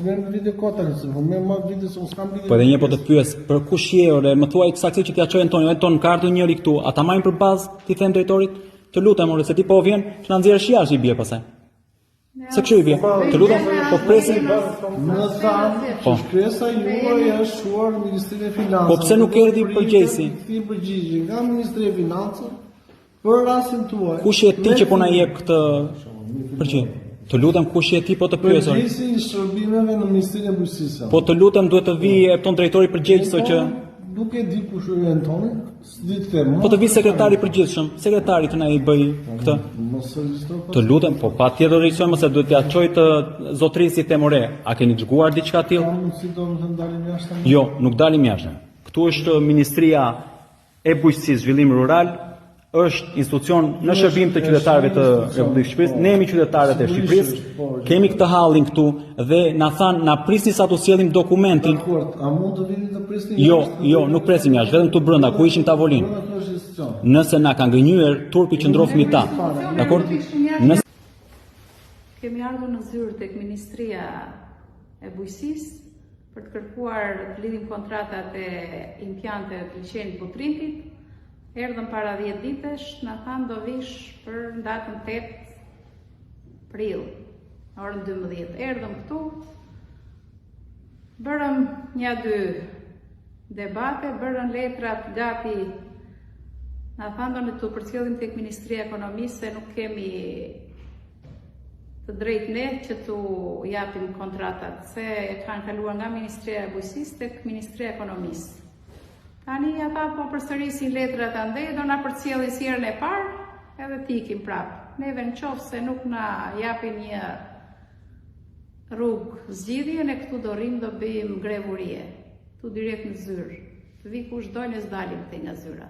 vjen vite kota, se po më vite se s'kam vite. Po edhe një po të pyes, për kush je ore, më thuaj saktësisht që t'ja çoj Anton ka ardhur njëri këtu, ata marrin për bazë, ti them drejtorit, të lutem ore se ti po vjen, që na nxjerrësh jashtë i bie pastaj. Se kështu i bie. Të lutem, po presim. Më thanë, Po. shkresa juaj është shuar Ministrinë e Financave. Po pse nuk erdhi përgjegjësi? Ti përgjigje nga Ministri e Financave për rastin tuaj. Kush je ti që po na jep këtë përgjigje? Të lutem, kush je ti po të pyes ore? Përgjegjësi i shërbimeve në Ministrinë e Bujqësisë. Po të lutem duhet të vijë ton drejtori përgjegjës që Nuk e di kush është Antoni, s'di të them. po të vi sekretari i përgjithshëm, sekretari të na i bëj këtë. Mos regjistro. Të lutem, po patjetër regjistron se duhet t'ja çoj të zotërisë temore. A keni zgjuar diçka tillë? Si do të dalim jashtë? Jo, nuk dalim jashtë. Këtu është Ministria e Bujqësisë, Zhvillim Rural, është institucion në shërbim të qytetarëve të Republikës së Shqipërisë. Ne jemi qytetarët e Shqipërisë. Kemi këtë hallin këtu dhe na thanë na prisni sa të sjellim dokumentin. A mund të vini të prisni? Jo, nuk presim jashtë, vetëm këtu brenda ku ishim tavolinë. Nëse na ka ngënjyer turpi që ndrofmi ta. Dakor? Nëse Kemi ardhur në zyrë tek Ministria e Bujqësisë për të kërkuar të lidhim kontratat e impianteve të liçenit Butrintit. Erdhëm para 10 ditësh, na thanë do vish për datën 8 prill, orën 12. Erdhëm këtu, bërëm 1-2 debate, bërën letrat gati, na thanë do në të përcjellim tek Ministria e Ekonomisë se nuk kemi të drejtë ne që t'u japim kontratat, se kanë kaluar nga Ministria e Bujqësisë tek Ministria e Ekonomisë. Tani ata po përsërisin letrat andej, do na përcjellin si herën e parë, edhe t'ikim prapë. Neve në qoftë se nuk na japin një rrugë zgjidhje, ne këtu do rrim, do bëjmë grevurie, tu direkt në zyrë. Të vi kush dojnë e s'dalim te nga zyra.